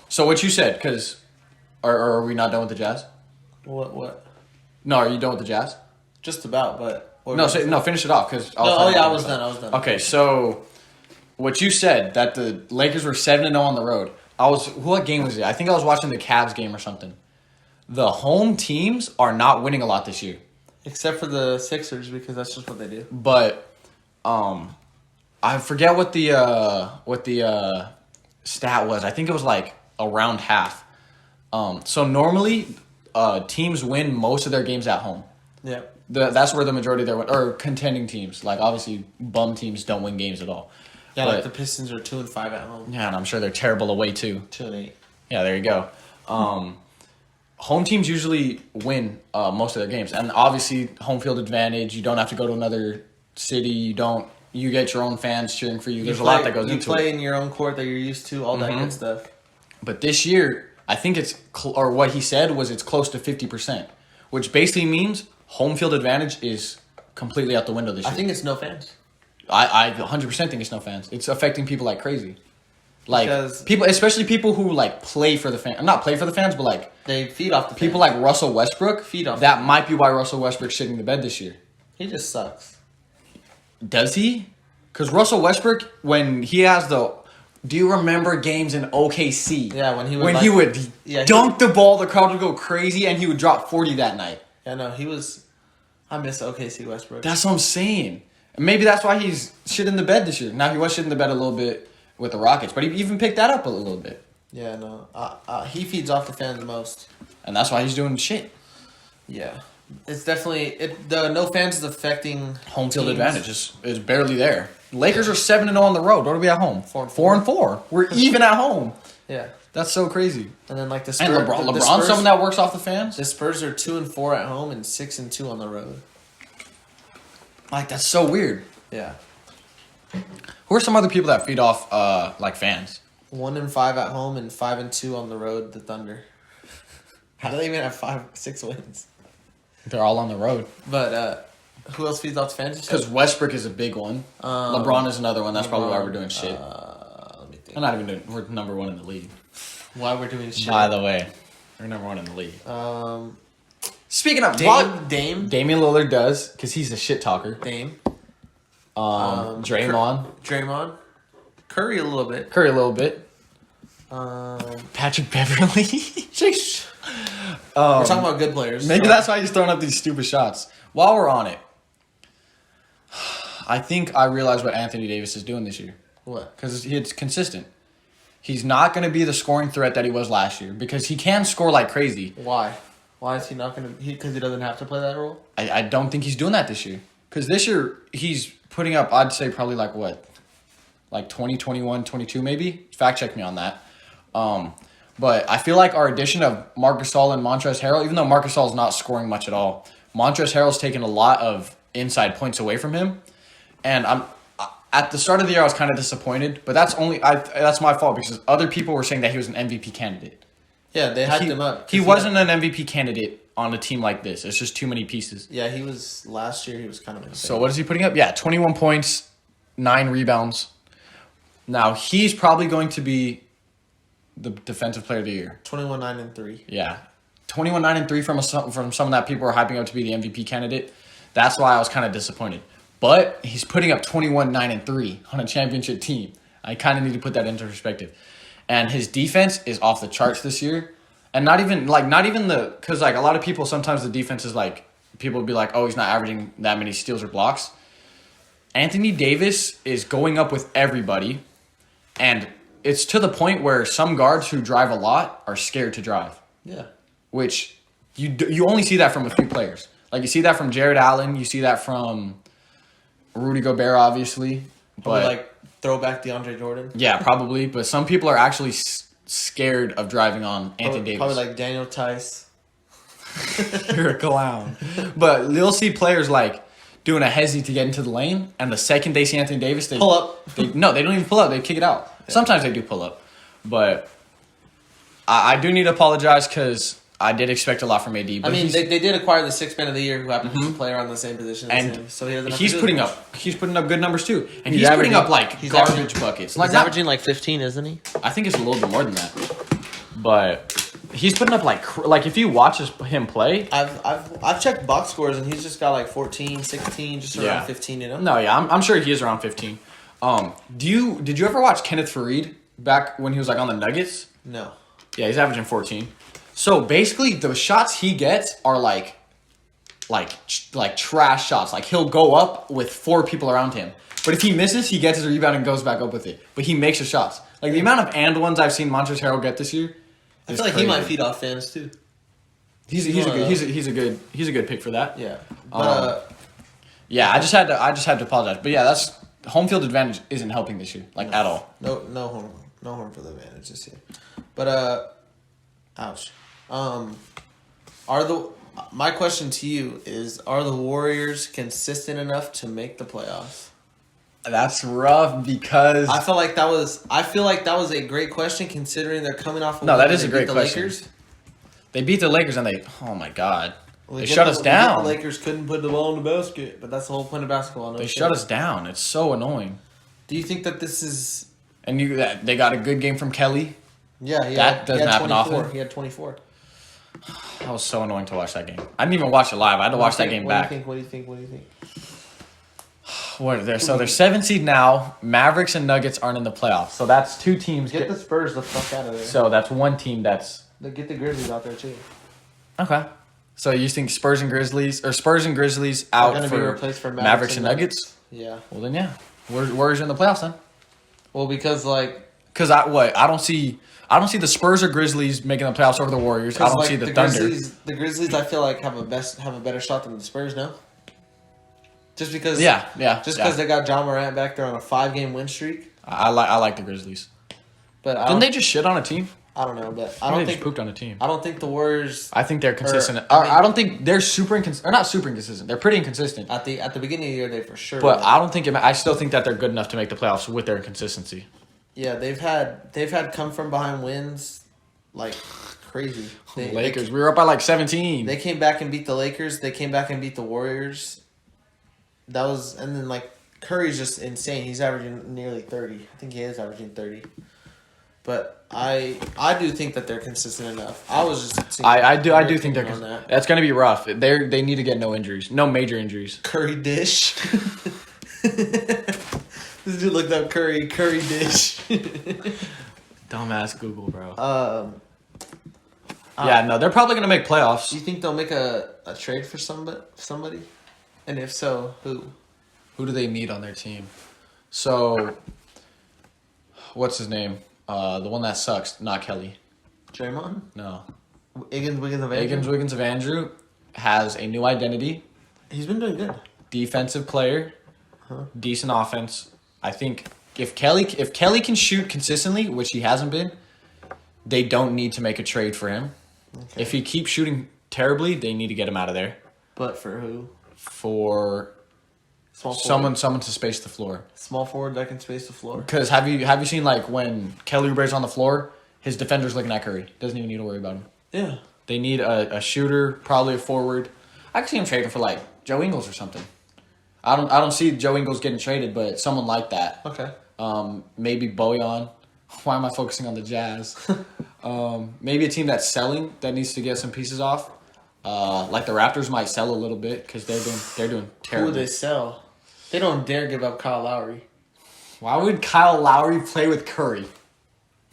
So what you said, because are we not done with the Jazz? What? No, are you done with the Jazz? Just about, but Finish it off because. I was done. Okay, so what you said that the Lakers were 7-0 on the road. What game was it? I think I was watching the Cavs game or something. The home teams are not winning a lot this year. Except for the Sixers, because that's just what they do. But I forget what the stat was. I think it was like around half. So normally teams win most of their games at home. Yeah. That's where the majority of their or contending teams. Like obviously bum teams don't win games at all. Yeah, But- like the Pistons are 2-5 at home. Yeah, and I'm sure they're terrible away too. 2-8. Yeah, there you go. Home teams usually win most of their games, and obviously home field advantage. You don't have to go to another city. You get your own fans cheering for you. There's a lot that goes into You play it. in your own court that you're used to, all that good stuff. But this year, I think it's or what he said was it's close to 50%, which basically means home field advantage is completely out the window this I year. think it's no fans. I 100% think it's no fans. It's affecting people like crazy. Like Because- people, especially people who like play for the fans, not play for the fans, but like They feed off the people fans. like Russell Westbrook. Feed off That might be why Russell Westbrook's shitting the bed this year. He just sucks. Does he? Because Russell Westbrook, when he has the, do you remember games in OKC? Yeah, when he would when like- he would Yeah, he- dunk the ball, the crowd would go crazy, and he would drop 40 that night. Yeah, no, he was. I miss OKC Westbrook. That's what I'm saying. And maybe that's why he's shit in the bed this year. Now he was shit in the bed a little bit with the Rockets, but he even picked that up a little bit, Yeah, no. He feeds off the fans most. and that's why he's doing shit. Yeah. It's definitely the no fans is affecting Home field teams. advantage is barely there. Lakers are 7-0 on the road. What are we at home? 4-4. We're even at home. Yeah, That's so crazy. and then like the And Spurs, LeBron's the Spurs, someone that works off the fans. The Spurs are 2-4 at home and 6-2 on the road. Like that's so weird. Yeah, Who are some other people that feed off like fans? 1-5 at home and 5-2 on the road. The Thunder. How do they even have 5-6 wins? They're all on the road. But who else feeds off the fans? Because Westbrook is a big one. LeBron is another one. That's probably why we're doing shit. Let me think. We're not even doing. We're number one in the league. Why we're doing shit? By the way, we're number one in the league. Speaking of Dame. Damian Lillard does because he's a shit talker. Dame. Draymond, Draymond. Curry a little bit. Curry a little bit. Patrick Beverly. We're talking about good players. Maybe that's why he's throwing up these stupid shots. While we're on it, I think I realize what Anthony Davis is doing this year. What? Because it's consistent. He's not going to be the scoring threat that he was last year because he can score like crazy. Why? Why is he not going to? Because he doesn't have to play that role? I don't think he's doing that this year. Because this year, he's putting up, I'd say probably like what? Like 20, 21, 22 maybe? Fact check me on that. But I feel like our addition of Marc Gasol and Montrezl Harrell, even though Marc Gasol is not scoring much at all, Montrezl Harrell's taken a lot of inside points away from him. And at the start of the year, I was kind of disappointed. But that's my fault because other people were saying that he was an MVP candidate. Yeah, they hyped him up. He wasn't an MVP candidate on a team like this. It's just too many pieces. Yeah, he was last year. He was kind of insane. So what is he putting up? Yeah, 21 points, 9 rebounds. Now he's probably going to be the defensive player of the year. 21-9-3. Yeah, 21-9-3 from someone that people are hyping up to be the MVP candidate. That's why I was kind of disappointed. But he's putting up 21-9-3 on a championship team. I kind of need to put that into perspective. And his defense is off the charts this year. And not even because like a lot of people, sometimes the defense is like, people will be like, oh, he's not averaging that many steals or blocks. Anthony Davis is going up with everybody. And it's to the point where some guards who drive a lot are scared to drive. Yeah. Which you only see that from a few players. Like you see that from Jared Allen. You see that from Rudy Gobert, obviously. Probably But like throwback DeAndre Jordan. yeah, probably. But some people are actually scared of driving on Anthony Davis. Probably like Daniel Tice. You're a clown. But you'll see players like doing a hezzy to get into the lane, and the second they see Anthony Davis, they Pull up. No, they don't even pull up. They kick it out. Yeah. Sometimes they do pull up, but I do need to apologize because I did expect a lot from AD. But I mean, they did acquire the sixth man of the year who happens to play around the same position as and him. So he doesn't have he's to do putting as much. up he's putting up good numbers too, and He's he's putting averaging- up like he's garbage averaging- buckets. He's Like not, averaging like 15, isn't he? I think it's a little bit more than that, but he's putting up like if you watch him play. I've checked box scores and he's just got like 14, 16, just around Yeah. 15, you know? No, yeah, I'm sure he is around 15. Did you ever watch Kenneth Faried back when he was like on the Nuggets? like trash shots. Like he'll go up with 4 people around him. But if he misses, he gets his rebound and goes back up with it. But he makes the shots. Like the amount of and ones I've seen Montrezl Harrell get this year. I feel like he might feed off fans too. He's a good pick for that. Yeah. But yeah, I just had to apologize. But yeah, that's home field advantage isn't helping this year at all. No home for the advantage this year. But ouch. My question to you is: are the Warriors consistent enough to make the playoffs? That's rough because I feel like that was a great question considering they're coming off. No, that is a great the question. Lakers. They beat the Lakers and oh my god, Well, they shut us down. The Lakers couldn't put the ball in the basket, but that's the whole point of basketball. They shut us down. It's so annoying. Do you think that this is? And they got a good game from Kelly. Yeah, that doesn't happen often. He had 24. That was so annoying to watch that game. I didn't even watch it live. I had to watch that game back. What do you think? So they're 7 seed now. Mavericks and Nuggets aren't in the playoffs. So that's 2 teams. Get the Spurs the fuck out of there. So that's 1 team that's. Get the Grizzlies out there too. Okay. So you think Spurs and Grizzlies out gonna for, be replaced for Mavericks and Nuggets? Yeah. Well then yeah. Warriors are in the playoffs then. Well, because I don't see the Spurs or Grizzlies making the playoffs over the Warriors. I don't see the Thunder. The Grizzlies, I feel like have a better shot than the Spurs. No. Just because. Yeah. Just because they got John Morant back there on a 5-game win streak. I like the Grizzlies. But didn't they just shit on a team? I don't know, but I don't think they pooped on a team. I don't think the Warriors. I think they're consistent. I don't think they're super inconsistent. Or not super inconsistent. They're pretty inconsistent. At the beginning of the year, they for sure. But I don't think. I still think that they're good enough to make the playoffs with their inconsistency. Yeah, they've had come from behind wins, like crazy. Lakers. We were up by like 17. They came back and beat the Lakers. They came back and beat the Warriors. And then like Curry's just insane. He's averaging nearly 30. I think he is averaging 30. But I do think that they're consistent enough. I do think they're consistent. That's going to be rough. They need to get no injuries. No major injuries. Curry dish. This dude looked up Curry dish. Dumbass Google, bro. No, they're probably going to make playoffs. Do you think they'll make a trade for somebody? And if so, who? Who do they need on their team? So, what's his name? The one that sucks, not Kelly. Draymond? No. Wiggins of Andrew has a new identity. He's been doing good. Defensive player. Decent offense. I think if Kelly can shoot consistently, which he hasn't been, they don't need to make a trade for him. Okay. If he keeps shooting terribly, they need to get him out of there. But for who? For someone to space the floor. Small forward that can space the floor. Because have you seen like when Kelly Oubre's on the floor, his defender's looking at Curry. Doesn't even need to worry about him. Yeah. They need a shooter, probably a forward. I could see him trading for like Joe Ingles or something. I don't see Joe Ingles getting traded, but someone like that. Okay. Maybe Bojan. Why am I focusing on the Jazz? Maybe a team that's selling that needs to get some pieces off. Like the Raptors might sell a little bit because they're doing terrible. Who would they sell? They don't dare give up Kyle Lowry. Why would Kyle Lowry play with Curry?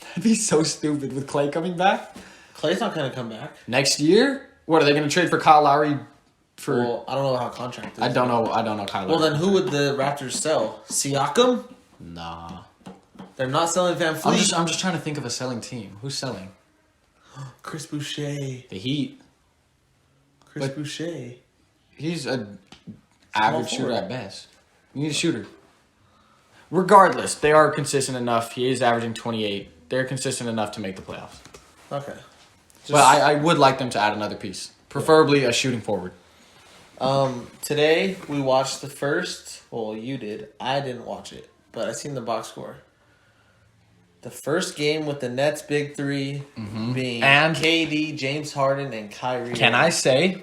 That'd be so stupid with Klay coming back. Klay's not gonna come back next year. What are they gonna trade for Kyle Lowry? Well, I don't know how contract is. I don't know Kyle Lowry. Well, then who would the Raptors sell? Siakam? Nah. They're not selling Van Fleet. I'm just trying to think of a selling team. Who's selling? Chris Boucher. The Heat. Chris Boucher. He's an average shooter at best. You need a shooter. Regardless, they are consistent enough. He is averaging 28. They're consistent enough to make the playoffs. Okay. But I would like them to add another piece. Preferably a shooting forward. Today we watched the first. Well, you did. I didn't watch it, but I seen the box score. The first game with the Nets' big three being KD, James Harden, and Kyrie. Can I say,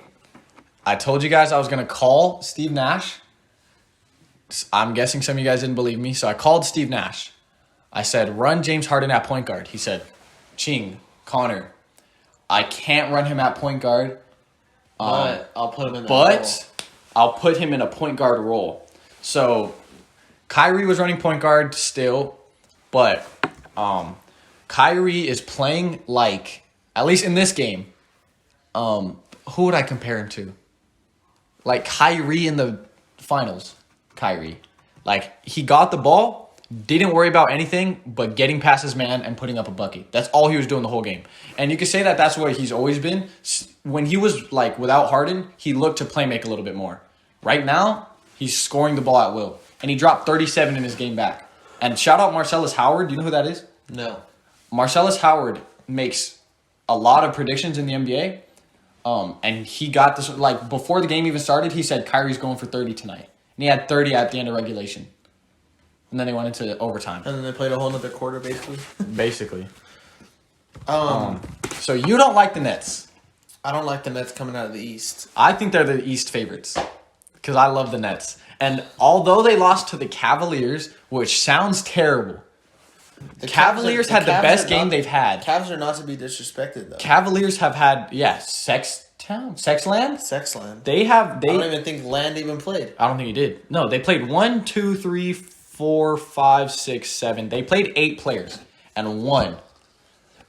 I told you guys I was going to call Steve Nash. I'm guessing some of you guys didn't believe me, so I called Steve Nash. I said, run James Harden at point guard. He said, Ching, Connor, I can't run him at point guard. But I'll put him in that role. I'll put him in a point guard role. So, Kyrie was running point guard still, but Kyrie is playing like, at least in this game, who would I compare him to? like Kyrie in the finals. Kyrie. Like, he got the ball, didn't worry about anything but getting past his man and putting up a bucket. That's all he was doing the whole game. And you could say that that's what he's always been. When he was, like, without Harden, he looked to play make a little bit more. Right now, he's scoring the ball at will. And he dropped 37 in his game back. And shout out Marcellus Howard. Do you know who that is? No. Marcellus Howard makes a lot of predictions in the NBA. And he got this, like, before the game even started, he said Kyrie's going for 30 tonight. And he had 30 at the end of regulation. And then they went into overtime. And then they played a whole nother quarter, basically. Basically. So you don't like the Nets. I don't like the Nets coming out of the East. I think they're the East favorites. Because I love the Nets. And although they lost to the Cavaliers, which sounds terrible. The Cavaliers had the best game they've had. Cavs are not to be disrespected, though. Cavaliers have had, Sexland? Sexland. They have, I don't even think Land even played. I don't think he did. No, they played 1, 2, 3, 4, 5, 6, 7. They played 8 players and won.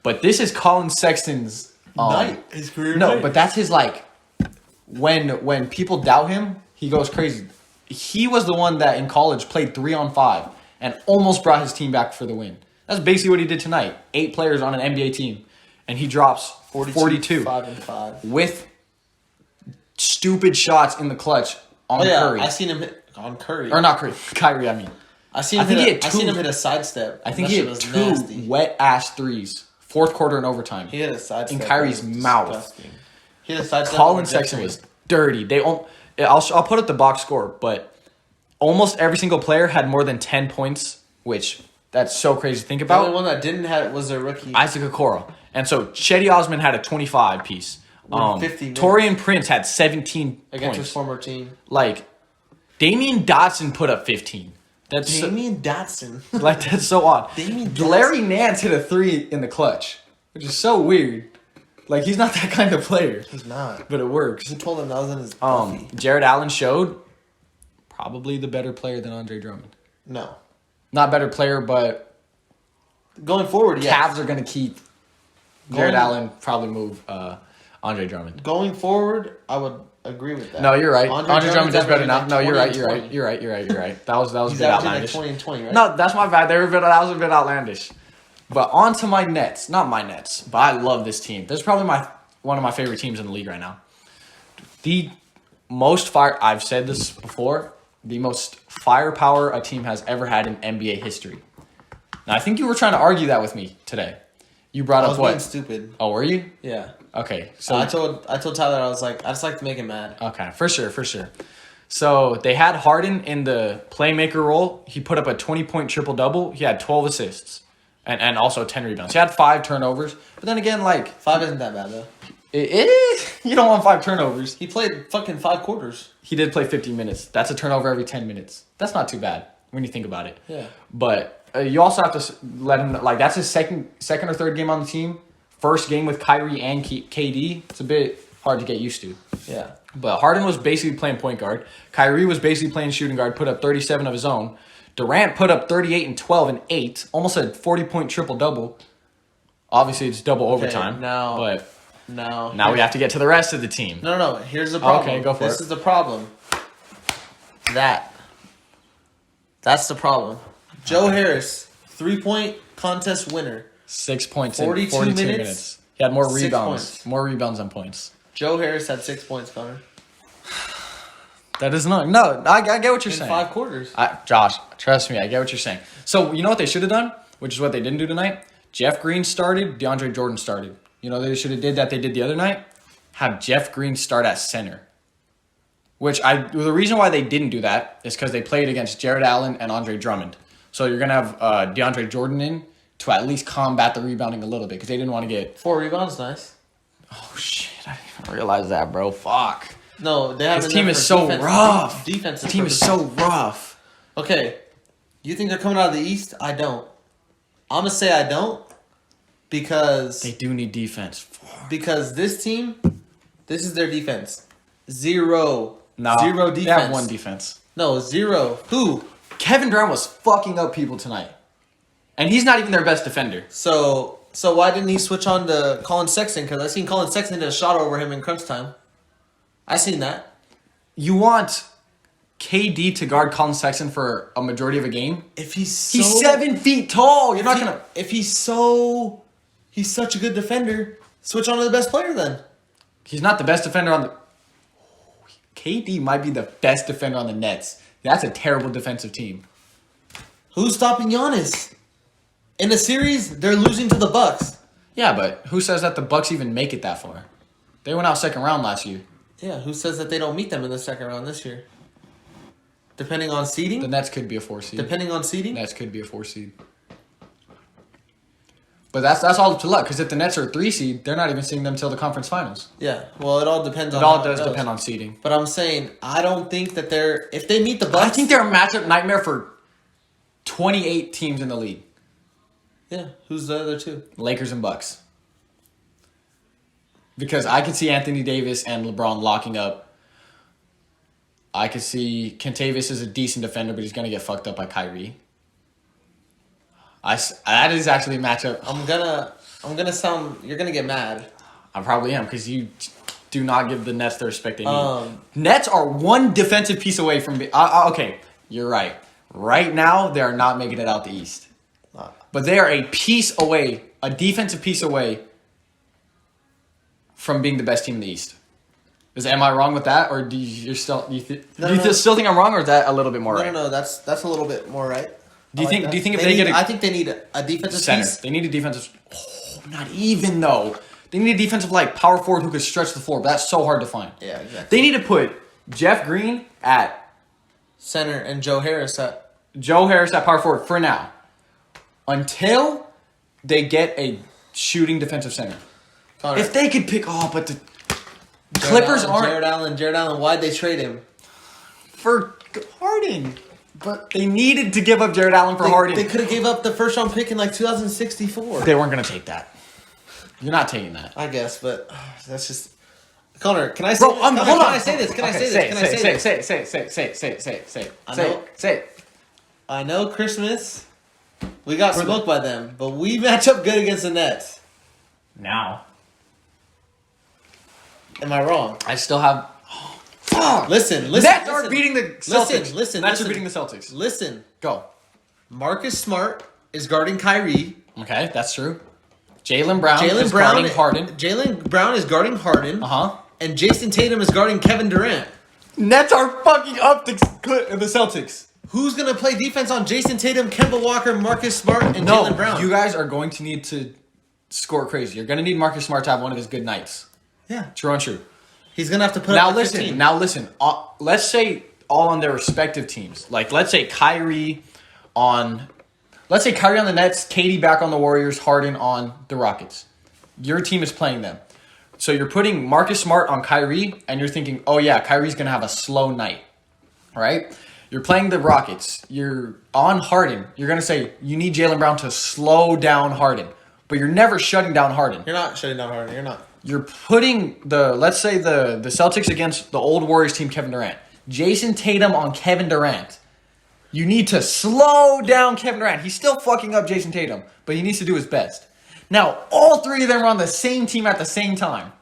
But this is Colin Sexton's night. His career No, night. but that's his, like, when people doubt him, he goes crazy. He was the one that in college played 3-on-5 and almost brought his team back for the win. That's basically what he did tonight. 8 players on an NBA team. And he drops 42 5-5. with stupid shots in the clutch on Curry. I seen him hit on Curry. Or not Curry. Kyrie, I mean. I seen him hit a sidestep. I think he had 2 wet-ass threes. Fourth quarter and overtime. He hit a sidestep. In Kyrie's mouth. Disgusting. He hit a sidestep. Colin Sexton was dirty. I'll put up the box score, but almost every single player had more than 10 points, which that's so crazy to think The about. only one that didn't have it was their rookie. Isaac Okoro. And so Chetty Osman had a 25 piece. 50 Torian Prince had 17 against his points. former team. Like, Damian Dotson put up 15. That's Damian Dotson. like, that's so odd. Damian Dotson. Larry Nance hit a 3 in the clutch, which is so weird. Like, he's not that kind of player. He's not. But it works. Who told him that was in his Buffy? Jared Allen showed probably the better player than Andre Drummond. No. Not better player, but Going forward, yes. Cavs are going to keep Jared Allen, probably move Andre Drummond. Going forward, I would agree with that. No, you're right. Andre Drummond does better now. like No, you're 20 right. and You're 20. right. You're right. You're right. You're right. That was a He's bit averaging like outlandish. 20 and 20, right? No, that's my bad. That was a bit outlandish. But on to my Nets. Not my Nets, but I love this team. This is probably one of my favorite teams in the league right now. The most fire. I've said this before. The most firepower a team has ever had in NBA history. Now, I think you were trying to argue that with me today. You brought I up was what? being stupid. Oh, were you? Yeah. Okay. So I told Tyler, I was like, I just like to make him mad. Okay, for sure. So they had Harden in the playmaker role. He put up a 20-point triple-double. He had 12 assists and also 10 rebounds. He had 5 turnovers. But then again, like... 5 isn't that bad, though. It is. You don't want 5 turnovers. He played fucking 5 quarters. He did play 15 minutes. That's a turnover every 10 minutes. That's not too bad when you think about it. Yeah. But you also have to let him... Like, that's his second or third game on the team. First game with Kyrie and KD. It's a bit hard to get used to. Yeah. But Harden was basically playing point guard. Kyrie was basically playing shooting guard, put up 37 of his own. Durant put up 38 and 12 and 8. Almost a 40-point triple-double. Obviously, it's double overtime. now we have to get to the rest of the team. No. Here's the problem. Okay, go for it. This is the problem. That's the problem. Joe Harris, 3-point contest winner. 6 points in 42 42 minutes. minutes. He had more 6 rebounds. points. More rebounds than points. Joe Harris had 6 points, Connor. That is not... No, I get what you're In saying. 5 quarters. Josh, trust me, I get what you're saying. So, you know what they should have done? Which is what they didn't do tonight? Jeff Green started, DeAndre Jordan started. You know they should have did that they did the other night? Have Jeff Green start at center. The reason why they didn't do that is because they played against Jared Allen and Andre Drummond. So you're going to have DeAndre Jordan in to at least combat the rebounding a little bit because they didn't want to get... 4 rebounds, nice. Oh, shit. I didn't realize that, bro. Fuck. No, they have This team is so rough. Defensive This team is so rough. Okay, you think they're coming out of the East? I don't. I'm gonna say I don't because They do need defense. this team, this is their defense. Zero defense. They have 1 defense. No, 0. Who? Kevin Durant was fucking up people tonight. And he's not even their best defender. So why didn't he switch on to Colin Sexton? Because I seen Colin Sexton hit a shot over him in crunch time. I seen that. You want KD to guard Colin Sexton for a majority of a game? If he's He's 7 feet tall. You're not gonna. If he's such a good defender, switch on to the best player then. He's not the best defender on the. KD might be the best defender on the Nets. That's a terrible defensive team. Who's stopping Giannis? In the series, they're losing to the Bucks. Yeah, but who says that the Bucks even make it that far? They went out second round last year. Yeah, who says that they don't meet them in the second round this year? Depending on seeding? The Nets could be a 4 seed. Depending on seeding? Nets could be a 4 seed. But that's all up to luck, because if the Nets are a 3 seed, they're not even seeing them until the conference finals. Yeah, well, it all depends on It all how does goes. depend on seeding. But I'm saying, I don't think that they're... If they meet the Bucks... I think they're a matchup nightmare for 28 teams in the league. Yeah, who's the other two? Lakers and Bucks. Because I could see Anthony Davis and LeBron locking up. I could see Kentavious is a decent defender, but he's going to get fucked up by Kyrie. That is actually a matchup. I'm gonna sound... You're gonna get mad. I probably am, because you do not give the Nets the respect they need. Um, Nets are one defensive piece away from... okay, you're right. Right now, they are not making it out the East. But they are a piece away, a defensive piece away from being the best team in the East. Am I wrong with that, or do you still still think I'm wrong, or is that a little bit more right? No, that's a little bit more right. Do you think if they get a I think they need a defensive center? piece. They need a defensive. Oh, not even though. They need a defensive power forward who could stretch the floor, but that's so hard to find. Yeah, exactly. They need to put Jeff Green at Center and Joe Harris at power forward for now, until they get a shooting defensive center. Connor. If they could pick, but the Clippers aren't Jared Allen. Why'd they trade him? for Harden. But they needed to give up Jared Allen for Harden. They could have gave up the first round pick in 2064. They weren't going to take that. You're not taking that. I guess, but that's just... Connor, can I say Bro, this? hold on. Can I say this? Can I say this? Can I say this? Say it. I know Christmas, we got smoked by them, but we match up good against the Nets. Now. Am I wrong? I still have... Listen. Nets are beating the Celtics. Listen. Nets are beating the Celtics. Listen. Go. Marcus Smart is guarding Kyrie. Okay, that's true. Jaylen Brown is guarding Harden. Jaylen Brown is guarding Harden. Uh-huh. And Jason Tatum is guarding Kevin Durant. Nets are fucking up the Celtics. Who's going to play defense on Jason Tatum, Kemba Walker, Marcus Smart, and Jaylen Brown? You guys are going to need to score crazy. You're going to need Marcus Smart to have one of his good nights. Yeah. True and true. He's going to have to put Now up 15. listen. Let's say all on their respective teams. Let's say Kyrie on the Nets, KD back on the Warriors, Harden on the Rockets. Your team is playing them. So you're putting Marcus Smart on Kyrie, and you're thinking, oh yeah, Kyrie's going to have a slow night. Right? You're playing the Rockets. You're on Harden. You're going to say you need Jaylen Brown to slow down Harden. But you're never shutting down Harden. You're not shutting down Harden. You're not. You're putting let's say the Celtics against the old Warriors team, Kevin Durant. Jason Tatum on Kevin Durant. You need to slow down Kevin Durant. He's still fucking up Jason Tatum, but he needs to do his best. Now, all three of them are on the same team at the same time.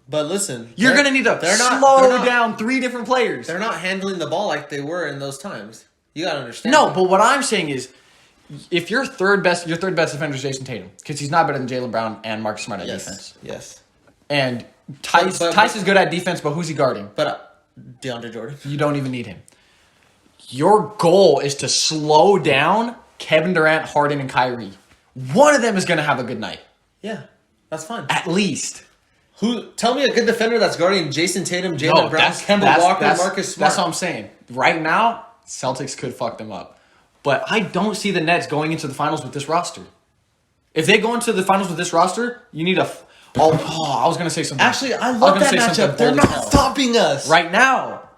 But listen, You're going to need to slow down three different players. They're not handling the ball like they were in those times. You got to understand. No, but what I'm saying is, if your third best defender is Jason Tatum, because he's not better than Jaylen Brown and Marcus Smart at defense. Yes. And Tice is good at defense, but who's he guarding? But DeAndre Jordan. You don't even need him. Your goal is to slow down Kevin Durant, Harden, and Kyrie. One of them is going to have a good night. Yeah, that's fine. At least. Tell me a good defender that's guarding Jason Tatum, Jaylen Brown, Kemba Walker, Marcus Smart. That's what I'm saying. Right now, Celtics could fuck them up. But I don't see the Nets going into the finals with this roster. If they go into the finals with this roster, you need a... I was going to say something. Actually, I love that matchup. They're not stopping us. Right now.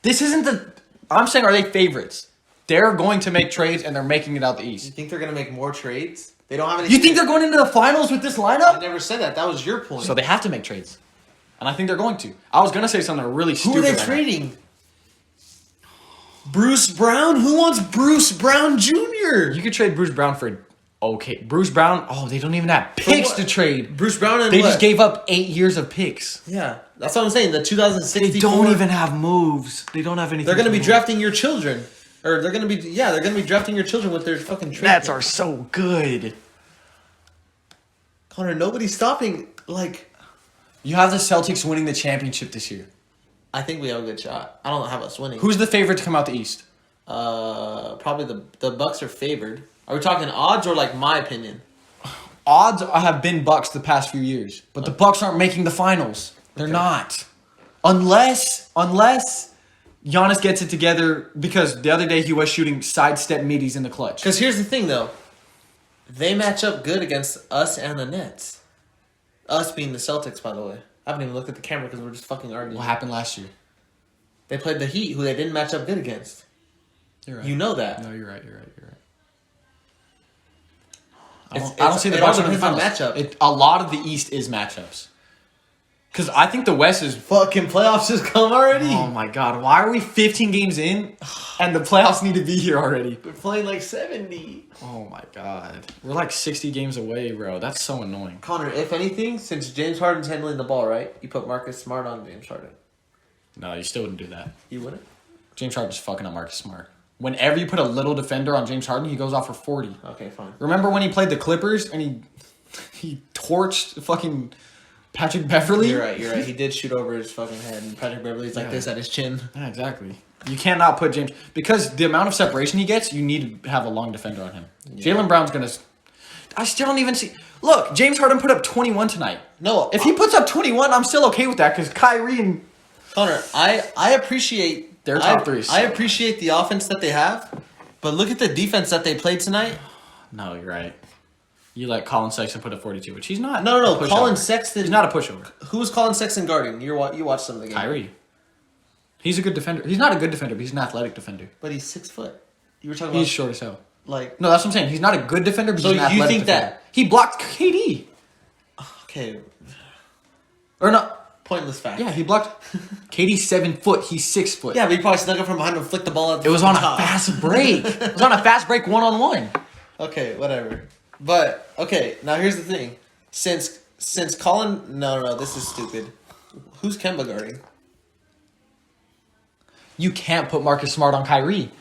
This isn't the... I'm saying, are they favorites? They're going to make trades, and they're making it out the East. You think they're going to make more trades? They don't have any... You think they're going into the finals with this lineup? I never said that. That was your point. So they have to make trades. And I think they're going to. I was going to say something really stupid. Who are they trading? Bruce Brown? Who wants Bruce Brown Jr.? You could trade Bruce Brown for okay. Bruce Brown. Oh, they don't even have picks what? to trade. Bruce Brown and They what? just gave up 8 years of picks. Yeah, that's what I'm saying. The 2064. They don't even have moves. They don't have anything. They're going to be move. drafting your children. Or they're going to be, they're going to be drafting your children with their fucking trade. Nets pick. are so good. Connor, nobody's stopping. Like, You have the Celtics winning the championship this year. I think we have a good shot. I don't have us winning. Who's the favorite to come out the East? Probably the Bucks are favored. Are we talking odds or like my opinion? Odds have been Bucks the past few years, but the Bucks aren't making the finals. They're not. Unless Giannis gets it together, because the other day he was shooting sidestep middies in the clutch. Because here's the thing, though. They match up good against us and the Nets. Us being the Celtics, by the way. I haven't even looked at the camera because we're just fucking arguing. What happened last year? They played the Heat, who they didn't match up good against. You're right. You know that. No, you're right. It's- I don't see the it all Bucks winning the depends on finals. matchup. A lot of the East is matchups. Because I think the West is. Fucking playoffs just come already. Oh my god! Why are we 15 games in, and the playoffs need to be here already? We're playing like 70. Oh my god! We're like 60 games away, bro. That's so annoying. Connor, if anything, since James Harden's handling the ball, right? You put Marcus Smart on James Harden. No, you still wouldn't do that. You wouldn't? James Harden's fucking up Marcus Smart. Whenever you put a little defender on James Harden, he goes off for 40. Okay, fine. Remember when he played the Clippers and he torched fucking Patrick Beverly? You're right. He did shoot over his fucking head, and Patrick Beverly's like Yeah. this at his chin. Yeah, exactly. You cannot put James because the amount of separation he gets, you need to have a long defender on him. Yeah. Jaylen Brown's gonna. I still don't even see. Look, James Harden put up 21 tonight. No, If he puts up 21, I'm still okay with that because Kyrie and Connor, I appreciate Their top three is I so appreciate the offense that they have, but look at the defense that they played tonight. no, you're right. You let Colin Sexton put up 42, which he's not. No. a pushover. Colin Sexton. He's not a pushover. Who was Colin Sexton guarding? You watched some of the game. Kyrie. He's a good defender. He's not a good defender, but he's an athletic defender. But he's 6 foot. You were talking He's about short as hell. like No, that's what I'm saying. He's not a good defender, but So he's an you athletic think defender. that- He blocked KD. okay, Or not. pointless fact. Yeah, he blocked KD's 7 foot. He's 6 foot. Yeah, but he probably snuck up from behind and flicked the ball out. It was on a top. fast break. It was on a fast break 1-on-1. Okay, whatever. But okay, now here's the thing. Since Colin, no, this is stupid. Who's Kemba guarding? You can't put Marcus Smart on Kyrie.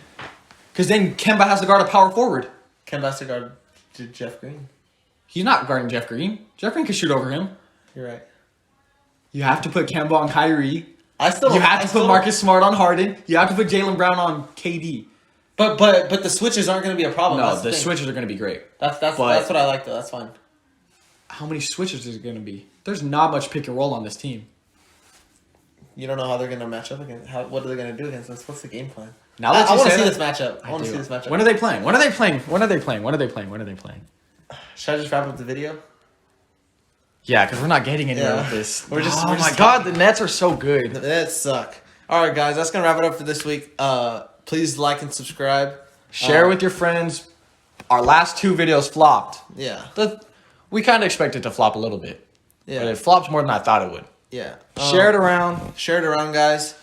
Because then Kemba has to guard a power forward. Kemba has to guard Jeff Green. He's not guarding Jeff Green. Jeff Green can shoot over him. You're right. You have to put Kemba on Kyrie. I still You don't- have I to still put don't- Marcus Smart on Harden. You have to put Jaylen Brown on KD. But the switches aren't going to be a problem. No, That's the thing. switches are going to be great. That's but- what I like though. That's fine. How many switches is it going to be? There's not much pick and roll on this team. You don't know how they're going to match up against. What are they going to do against us? What's the game plan? Now I that you want to say see that- this matchup. I want to do. see this matchup. When are they playing? When are they playing? When are they playing? When are they playing? When are they playing? Should I just wrap up the video? Yeah, because we're not getting anywhere Yeah. with this. We're just- oh we're my just god, the Nets are so good. That suck. All right, guys, that's gonna wrap it up for this week. Please like and subscribe. Share with your friends. Our last 2 videos flopped. Yeah, We kind of expected to flop a little bit. But yeah, it flopped more than I thought it would. yeah. Share it around. Share it around, guys.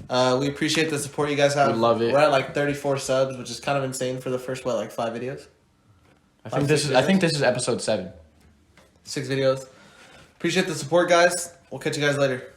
We appreciate the support you guys have. We love it. We're at like 34 subs, which is kind of insane for the first 5 videos, I think this is episode 7. 6 videos. Appreciate the support, guys. We'll catch you guys later.